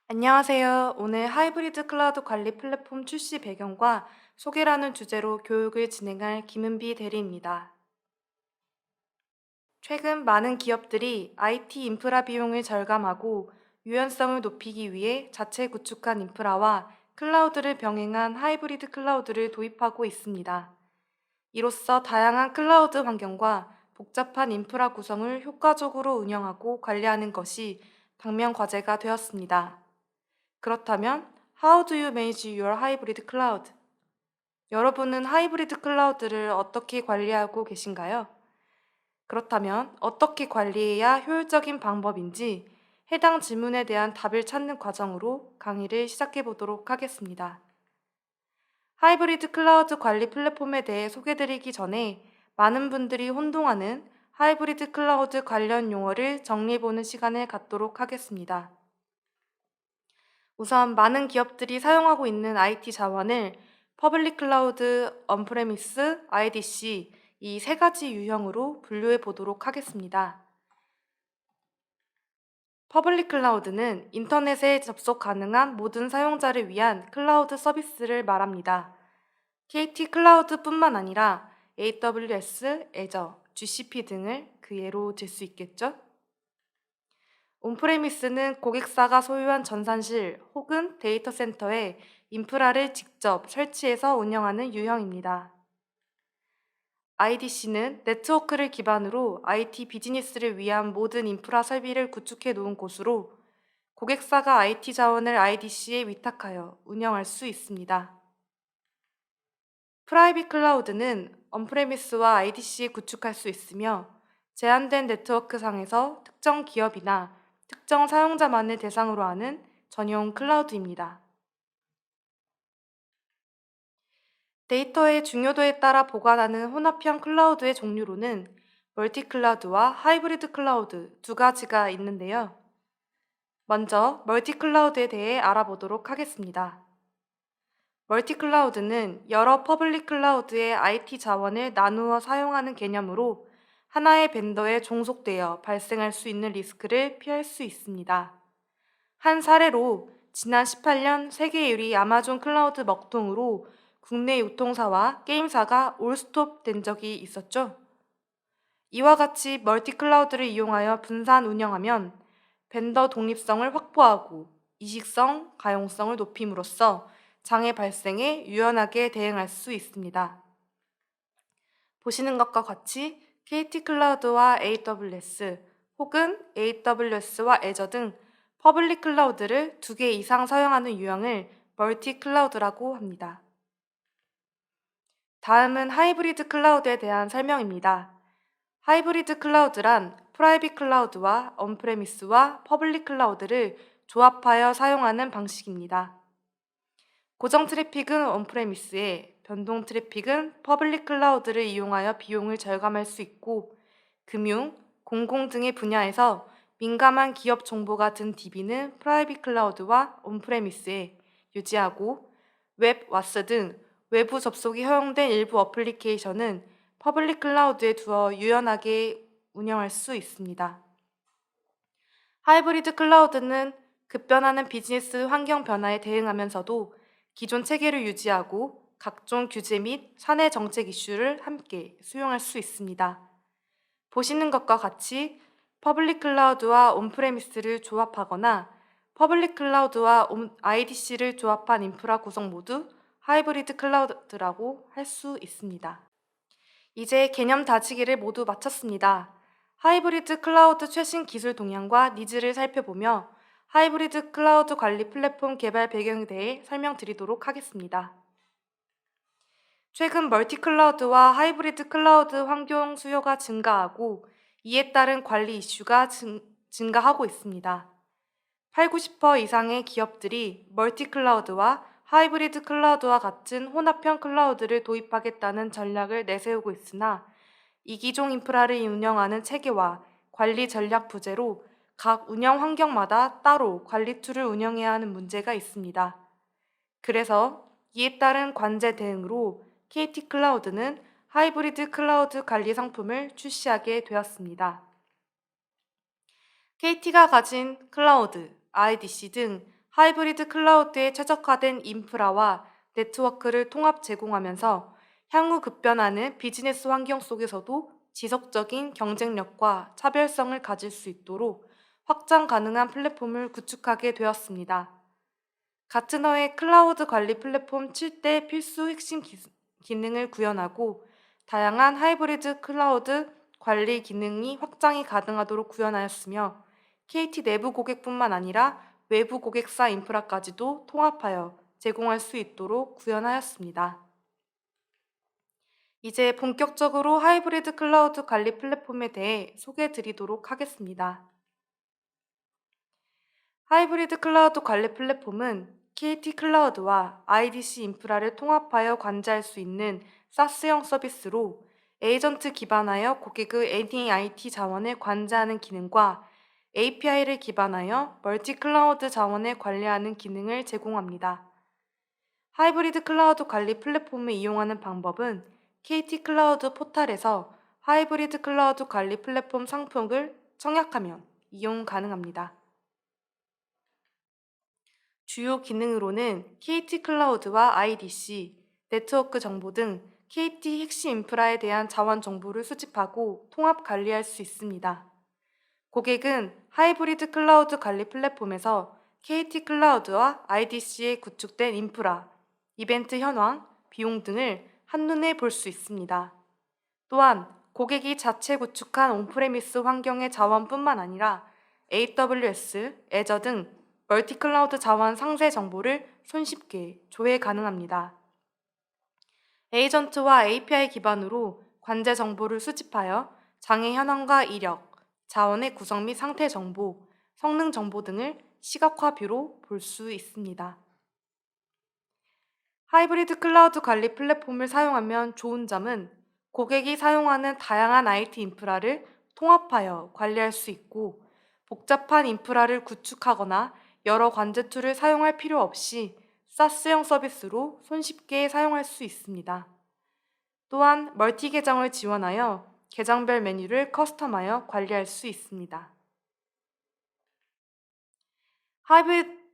안녕하세요. 오늘 하이브리드 클라우드 관리 플랫폼 출시 배경과 소개라는 주제로 교육을 진행할 김은비 대리입니다. 최근 많은 기업들이 IT 인프라 비용을 절감하고 유연성을 높이기 위해 자체 구축한 인프라와 클라우드를 병행한 하이브리드 클라우드를 도입하고 있습니다. 이로써 다양한 클라우드 환경과 복잡한 인프라 구성을 효과적으로 운영하고 관리하는 것이 당면 과제가 되었습니다. 그렇다면 How do you manage your hybrid cloud? 여러분은 하이브리드 클라우드를 어떻게 관리하고 계신가요? 그렇다면 어떻게 관리해야 효율적인 방법인지 해당 질문에 대한 답을 찾는 과정으로 강의를 시작해 보도록 하겠습니다. 하이브리드 클라우드 관리 플랫폼에 대해 소개드리기 전에 많은 분들이 혼동하는 하이브리드 클라우드 관련 용어를 정리해보는 시간을 갖도록 하겠습니다. 우선 많은 기업들이 사용하고 있는 IT 자원을 퍼블릭 클라우드, 언프레미스, IDC 이 세 가지 유형으로 분류해 보도록 하겠습니다. 퍼블릭 클라우드는 인터넷에 접속 가능한 모든 사용자를 위한 클라우드 서비스를 말합니다. KT 클라우드뿐만 아니라 AWS, Azure, GCP 등을 그 예로 들 수 있겠죠? 온프레미스는 고객사가 소유한 전산실 혹은 데이터 센터에 인프라를 직접 설치해서 운영하는 유형입니다. IDC는 네트워크를 기반으로 IT 비즈니스를 위한 모든 인프라 설비를 구축해 놓은 곳으로 고객사가 IT 자원을 IDC에 위탁하여 운영할 수 있습니다. 프라이빗 클라우드는 언프레미스와 IDC에 구축할 수 있으며 제한된 네트워크 상에서 특정 기업이나 특정 사용자만을 대상으로 하는 전용 클라우드입니다. 데이터의 중요도에 따라 보관하는 혼합형 클라우드의 종류로는 멀티 클라우드와 하이브리드 클라우드 두 가지가 있는데요. 먼저 멀티 클라우드에 대해 알아보도록 하겠습니다. 멀티 클라우드는 여러 퍼블릭 클라우드의 IT 자원을 나누어 사용하는 개념으로 하나의 벤더에 종속되어 발생할 수 있는 리스크를 피할 수 있습니다. 한 사례로 지난 18년 세계 1위 아마존 클라우드 먹통으로 국내 유통사와 게임사가 올스톱 된 적이 있었죠. 이와 같이 멀티 클라우드를 이용하여 분산 운영하면 벤더 독립성을 확보하고 이식성, 가용성을 높임으로써 장애 발생에 유연하게 대응할 수 있습니다. 보시는 것과 같이 KT 클라우드와 AWS 혹은 AWS와 Azure 등 퍼블릭 클라우드를 2개 이상 사용하는 유형을 멀티 클라우드라고 합니다. 다음은 하이브리드 클라우드에 대한 설명입니다. 하이브리드 클라우드란 프라이빗 클라우드와 언프레미스와 퍼블릭 클라우드를 조합하여 사용하는 방식입니다. 고정 트래픽은 언프레미스에, 변동 트래픽은 퍼블릭 클라우드를 이용하여 비용을 절감할 수 있고, 금융, 공공 등의 분야에서 민감한 기업 정보가 든 DB는 프라이빗 클라우드와 언프레미스에 유지하고, 웹, 와스 등 외부 접속이 허용된 일부 어플리케이션은 퍼블릭 클라우드에 두어 유연하게 운영할 수 있습니다. 하이브리드 클라우드는 급변하는 비즈니스 환경 변화에 대응하면서도 기존 체계를 유지하고 각종 규제 및 사내 정책 이슈를 함께 수용할 수 있습니다. 보시는 것과 같이 퍼블릭 클라우드와 온프레미스를 조합하거나 퍼블릭 클라우드와 IDC를 조합한 인프라 구성 모두 하이브리드 클라우드라고 할 수 있습니다. 이제 개념 다지기를 모두 마쳤습니다. 하이브리드 클라우드 최신 기술 동향과 니즈를 살펴보며 하이브리드 클라우드 관리 플랫폼 개발 배경에 대해 설명드리도록 하겠습니다. 최근 멀티 클라우드와 하이브리드 클라우드 환경 수요가 증가하고 이에 따른 관리 이슈가 증가하고 있습니다. 8, 90% 이상의 기업들이 멀티 클라우드와 하이브리드 클라우드와 같은 혼합형 클라우드를 도입하겠다는 전략을 내세우고 있으나 이기종 인프라를 운영하는 체계와 관리 전략 부재로 각 운영 환경마다 따로 관리 툴을 운영해야 하는 문제가 있습니다. 그래서 이에 따른 관제 대응으로 KT 클라우드는 하이브리드 클라우드 관리 상품을 출시하게 되었습니다. KT가 가진 클라우드, IDC 등 하이브리드 클라우드에 최적화된 인프라와 네트워크를 통합 제공하면서 향후 급변하는 비즈니스 환경 속에서도 지속적인 경쟁력과 차별성을 가질 수 있도록 확장 가능한 플랫폼을 구축하게 되었습니다. 가트너의 클라우드 관리 플랫폼 7대 필수 핵심 기능을 구현하고 다양한 하이브리드 클라우드 관리 기능이 확장이 가능하도록 구현하였으며 KT 내부 고객뿐만 아니라 외부 고객사 인프라까지도 통합하여 제공할 수 있도록 구현하였습니다. 이제 본격적으로 하이브리드 클라우드 관리 플랫폼에 대해 소개해 드리도록 하겠습니다. 하이브리드 클라우드 관리 플랫폼은 KT 클라우드와 IDC 인프라를 통합하여 관리할 수 있는 SaaS형 서비스로 에이전트 기반하여 고객의 NAIT 자원을 관리하는 기능과 API를 기반하여 멀티 클라우드 자원을 관리하는 기능을 제공합니다. 하이브리드 클라우드 관리 플랫폼을 이용하는 방법은 KT 클라우드 포탈에서 하이브리드 클라우드 관리 플랫폼 상품을 청약하면 이용 가능합니다. 주요 기능으로는 KT 클라우드와 IDC, 네트워크 정보 등 KT 핵심 인프라에 대한 자원 정보를 수집하고 통합 관리할 수 있습니다. 고객은 하이브리드 클라우드 관리 플랫폼에서 KT 클라우드와 IDC에 구축된 인프라, 이벤트 현황, 비용 등을 한눈에 볼 수 있습니다. 또한 고객이 자체 구축한 온프레미스 환경의 자원뿐만 아니라 AWS, 애저 등 멀티클라우드 자원 상세 정보를 손쉽게 조회 가능합니다. 에이전트와 API 기반으로 관제 정보를 수집하여 장애 현황과 이력, 자원의 구성 및 상태 정보, 성능 정보 등을 시각화 뷰로 볼 수 있습니다. 하이브리드 클라우드 관리 플랫폼을 사용하면 좋은 점은 고객이 사용하는 다양한 IT 인프라를 통합하여 관리할 수 있고 복잡한 인프라를 구축하거나 여러 관제 툴을 사용할 필요 없이 SaaS형 서비스로 손쉽게 사용할 수 있습니다. 또한 멀티 계정을 지원하여 계정별 메뉴를 커스텀하여 관리할 수 있습니다.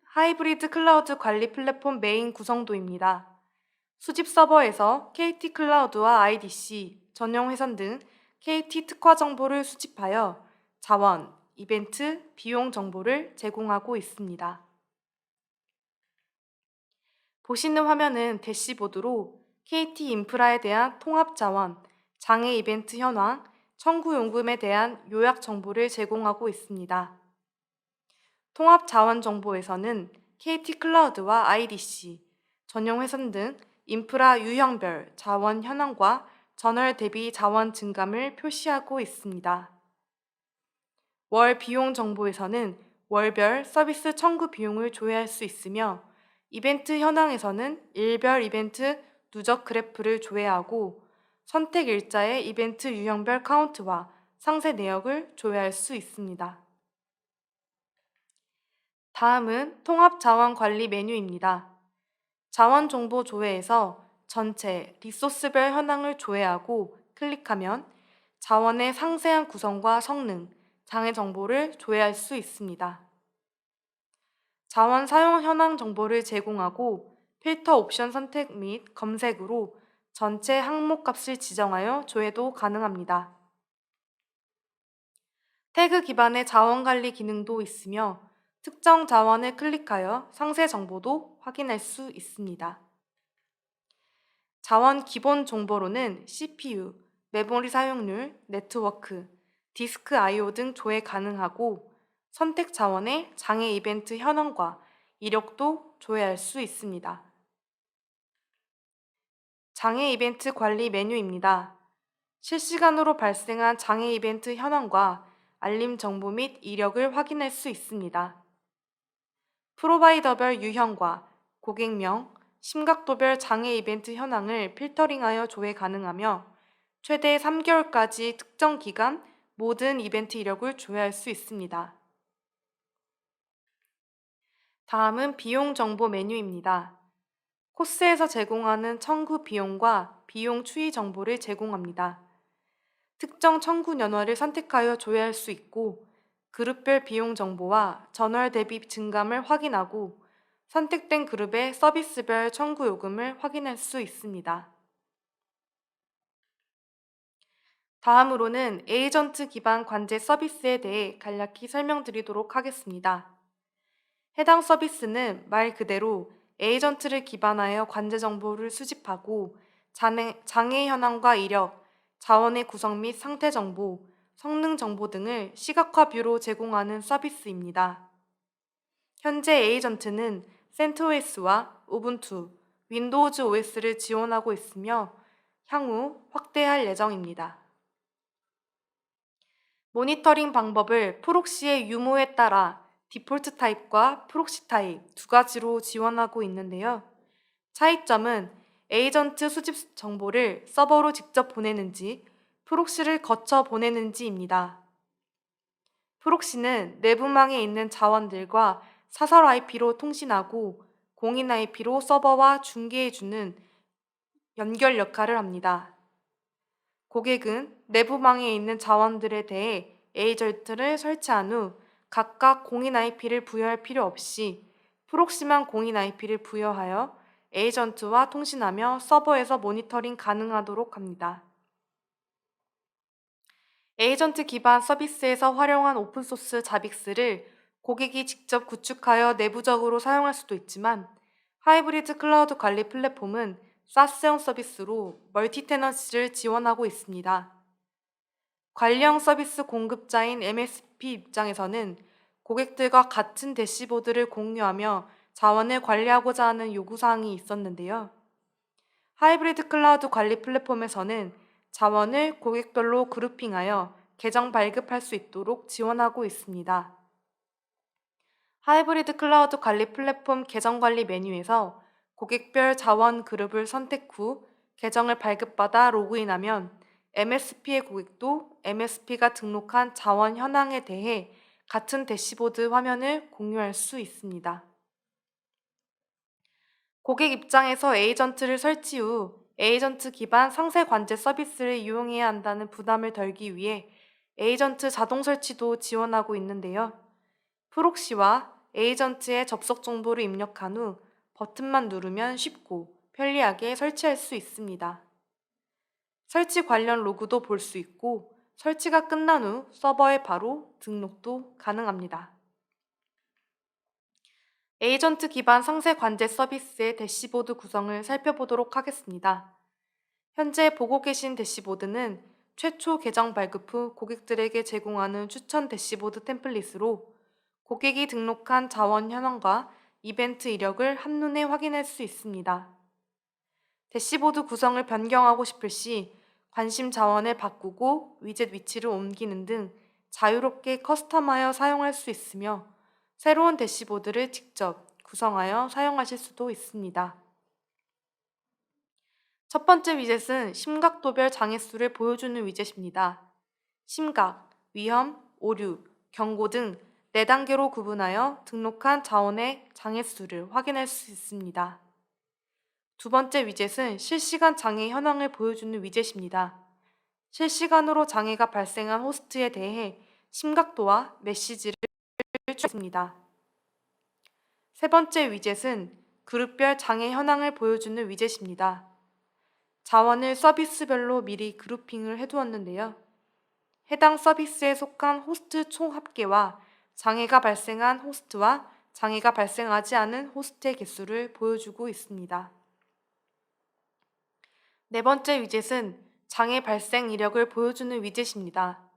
하이브리드 클라우드 관리 플랫폼 메인 구성도입니다. 수집 서버에서 KT 클라우드와 IDC, 전용 회선 등 KT 특화 정보를 수집하여 자원, 이벤트, 비용 정보를 제공하고 있습니다. 보시는 화면은 대시보드로 KT 인프라에 대한 통합 자원, 장애 이벤트 현황, 청구 요금에 대한 요약 정보를 제공하고 있습니다. 통합 자원 정보에서는 KT 클라우드와 IDC, 전용 회선 등 인프라 유형별 자원 현황과 전월 대비 자원 증감을 표시하고 있습니다. 월 비용 정보에서는 월별 서비스 청구 비용을 조회할 수 있으며 이벤트 현황에서는 일별 이벤트 누적 그래프를 조회하고 선택 일자의 이벤트 유형별 카운트와 상세 내역을 조회할 수 있습니다. 다음은 통합 자원 관리 메뉴입니다. 자원 정보 조회에서 전체 리소스별 현황을 조회하고 클릭하면 자원의 상세한 구성과 성능, 장애 정보를 조회할 수 있습니다. 자원 사용 현황 정보를 제공하고 필터 옵션 선택 및 검색으로 전체 항목 값을 지정하여 조회도 가능합니다. 태그 기반의 자원 관리 기능도 있으며 특정 자원을 클릭하여 상세 정보도 확인할 수 있습니다. 자원 기본 정보로는 CPU, 메모리 사용률, 네트워크, 디스크 I/O 등 조회 가능하고 선택 자원의 장애 이벤트 현황과 이력도 조회할 수 있습니다. 장애 이벤트 관리 메뉴입니다. 실시간으로 발생한 장애 이벤트 현황과 알림 정보 및 이력을 확인할 수 있습니다. 프로바이더별 유형과 고객명, 심각도별 장애 이벤트 현황을 필터링하여 조회 가능하며 최대 3개월까지 특정 기간 모든 이벤트 이력을 조회할 수 있습니다. 다음은 비용 정보 메뉴입니다. 코스에서 제공하는 청구 비용과 비용 추이 정보를 제공합니다. 특정 청구 연월을 선택하여 조회할 수 있고 그룹별 비용 정보와 전월 대비 증감을 확인하고 선택된 그룹의 서비스별 청구 요금을 확인할 수 있습니다. 다음으로는 에이전트 기반 관제 서비스에 대해 간략히 설명드리도록 하겠습니다. 해당 서비스는 말 그대로 에이전트를 기반하여 관제 정보를 수집하고 장애 현황과 이력, 자원의 구성 및 상태 정보, 성능 정보 등을 시각화 뷰로 제공하는 서비스입니다. 현재 에이전트는 센트OS와 우분투, 윈도우즈 OS를 지원하고 있으며 향후 확대할 예정입니다. 모니터링 방법을 프록시의 유무에 따라 디폴트 타입과 프록시 타입 두 가지로 지원하고 있는데요. 차이점은 에이전트 수집 정보를 서버로 직접 보내는지 프록시를 거쳐 보내는지입니다. 프록시는 내부망에 있는 자원들과 사설 IP로 통신하고 공인 IP로 서버와 중계해주는 연결 역할을 합니다. 고객은 내부망에 있는 자원들에 대해 에이전트를 설치한 후 각각 공인 IP를 부여할 필요 없이 프록시만 공인 IP를 부여하여 에이전트와 통신하며 서버에서 모니터링 가능하도록 합니다. 에이전트 기반 서비스에서 활용한 오픈소스 자빅스를 고객이 직접 구축하여 내부적으로 사용할 수도 있지만 하이브리드 클라우드 관리 플랫폼은 사스형 서비스로 멀티 테넌시를 지원하고 있습니다. 관리형 서비스 공급자인 MSP 입장에서는 고객들과 같은 대시보드를 공유하며 자원을 관리하고자 하는 요구사항이 있었는데요. 하이브리드 클라우드 관리 플랫폼에서는 자원을 고객별로 그룹핑하여 계정 발급할 수 있도록 지원하고 있습니다. 하이브리드 클라우드 관리 플랫폼 계정 관리 메뉴에서 고객별 자원 그룹을 선택 후 계정을 발급받아 로그인하면 MSP의 고객도 MSP가 등록한 자원 현황에 대해 같은 대시보드 화면을 공유할 수 있습니다. 고객 입장에서 에이전트를 설치 후 에이전트 기반 상세 관제 서비스를 이용해야 한다는 부담을 덜기 위해 에이전트 자동 설치도 지원하고 있는데요. 프록시와 에이전트의 접속 정보를 입력한 후 버튼만 누르면 쉽고 편리하게 설치할 수 있습니다. 설치 관련 로그도 볼 수 있고 설치가 끝난 후 서버에 바로 등록도 가능합니다. 에이전트 기반 상세 관제 서비스의 대시보드 구성을 살펴보도록 하겠습니다. 현재 보고 계신 대시보드는 최초 계정 발급 후 고객들에게 제공하는 추천 대시보드 템플릿으로 고객이 등록한 자원 현황과 이벤트 이력을 한눈에 확인할 수 있습니다. 대시보드 구성을 변경하고 싶을 시 관심 자원을 바꾸고 위젯 위치를 옮기는 등 자유롭게 커스텀하여 사용할 수 있으며 새로운 대시보드를 직접 구성하여 사용하실 수도 있습니다. 첫 번째 위젯은 심각도별 장애수를 보여주는 위젯입니다. 심각, 위험, 오류, 경고 등 4단계로 구분하여 등록한 자원의 장애수를 확인할 수 있습니다. 두 번째 위젯은 실시간 장애 현황을 보여주는 위젯입니다. 실시간으로 장애가 발생한 호스트에 대해 심각도와 메시지를 주습니다. 세 번째 위젯은 그룹별 장애 현황을 보여주는 위젯입니다. 자원을 서비스별로 미리 그룹핑을 해두었는데요. 해당 서비스에 속한 호스트 총 합계와 장애가 발생한 호스트와 장애가 발생하지 않은 호스트의 개수를 보여주고 있습니다. 네 번째 위젯은 장애 발생 이력을 보여주는 위젯입니다.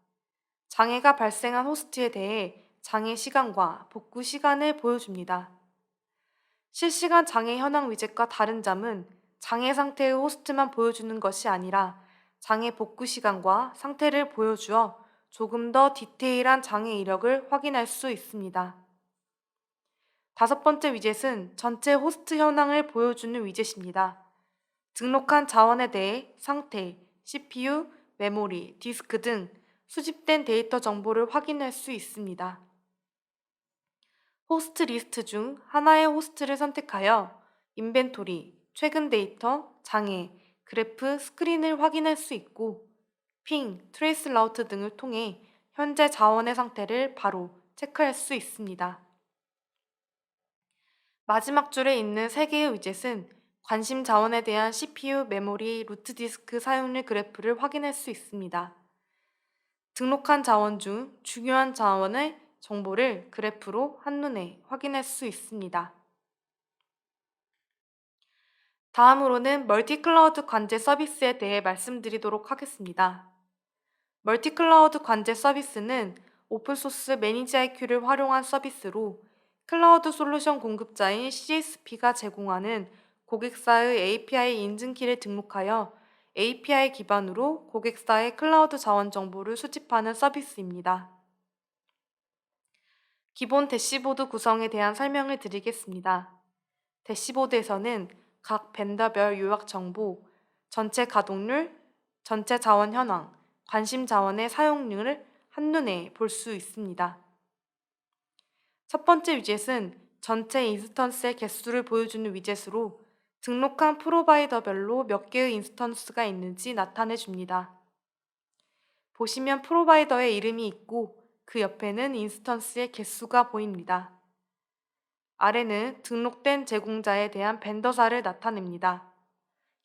장애가 발생한 호스트에 대해 장애 시간과 복구 시간을 보여줍니다. 실시간 장애 현황 위젯과 다른 점은 장애 상태의 호스트만 보여주는 것이 아니라 장애 복구 시간과 상태를 보여주어 조금 더 디테일한 장애 이력을 확인할 수 있습니다. 다섯 번째 위젯은 전체 호스트 현황을 보여주는 위젯입니다. 등록한 자원에 대해 상태, CPU, 메모리, 디스크 등 수집된 데이터 정보를 확인할 수 있습니다. 호스트 리스트 중 하나의 호스트를 선택하여 인벤토리, 최근 데이터, 장애, 그래프, 스크린을 확인할 수 있고 핑, 트레이스 라우트 등을 통해 현재 자원의 상태를 바로 체크할 수 있습니다. 마지막 줄에 있는 3개의 위젯은 관심 자원에 대한 CPU, 메모리, 루트 디스크 사용률 그래프를 확인할 수 있습니다. 등록한 자원 중 중요한 자원의 정보를 그래프로 한눈에 확인할 수 있습니다. 다음으로는 멀티클라우드 관제 서비스에 대해 말씀드리도록 하겠습니다. 멀티클라우드 관제 서비스는 오픈소스 매니지 IQ를 활용한 서비스로 클라우드 솔루션 공급자인 CSP가 제공하는 고객사의 API 인증키를 등록하여 API 기반으로 고객사의 클라우드 자원 정보를 수집하는 서비스입니다. 기본 대시보드 구성에 대한 설명을 드리겠습니다. 대시보드에서는 각 벤더별 요약 정보, 전체 가동률, 전체 자원 현황, 관심 자원의 사용률을 한눈에 볼 수 있습니다. 첫 번째 위젯은 전체 인스턴스의 개수를 보여주는 위젯으로 등록한 프로바이더별로 몇 개의 인스턴스가 있는지 나타내 줍니다. 보시면 프로바이더의 이름이 있고 그 옆에는 인스턴스의 개수가 보입니다. 아래는 등록된 제공자에 대한 벤더사를 나타냅니다.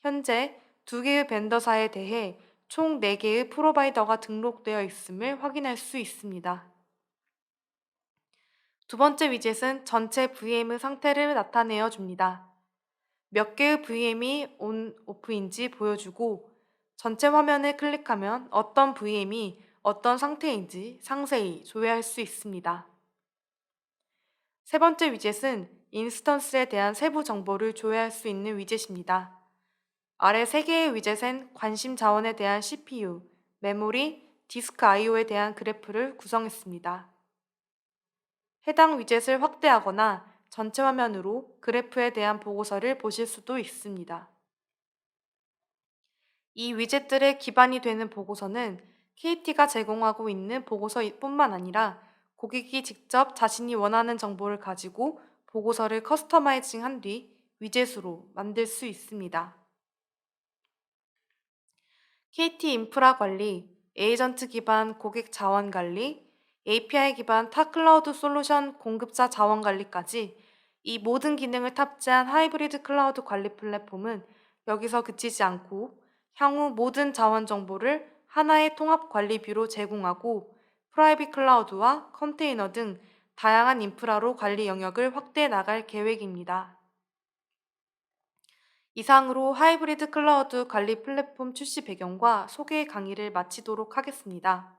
현재 2개의 벤더사에 대해 총 4개의 프로바이더가 등록되어 있음을 확인할 수 있습니다. 두 번째 위젯은 전체 VM의 상태를 나타내어 줍니다. 몇 개의 VM이 온, 오프인지 보여주고 전체 화면을 클릭하면 어떤 VM이 어떤 상태인지 상세히 조회할 수 있습니다. 세 번째 위젯은 인스턴스에 대한 세부 정보를 조회할 수 있는 위젯입니다. 아래 3개의 위젯엔 관심 자원에 대한 CPU, 메모리, 디스크 I/O에 대한 그래프를 구성했습니다. 해당 위젯을 확대하거나 전체 화면으로 그래프에 대한 보고서를 보실 수도 있습니다. 이 위젯들의 기반이 되는 보고서는 KT가 제공하고 있는 보고서뿐만 아니라 고객이 직접 자신이 원하는 정보를 가지고 보고서를 커스터마이징한 뒤 위젯으로 만들 수 있습니다. KT 인프라 관리, 에이전트 기반 고객 자원 관리, API 기반 타 클라우드 솔루션 공급자 자원 관리까지 이 모든 기능을 탑재한 하이브리드 클라우드 관리 플랫폼은 여기서 그치지 않고 향후 모든 자원 정보를 하나의 통합 관리뷰로 제공하고 프라이빗 클라우드와 컨테이너 등 다양한 인프라로 관리 영역을 확대해 나갈 계획입니다. 이상으로 하이브리드 클라우드 관리 플랫폼 출시 배경과 소개 강의를 마치도록 하겠습니다.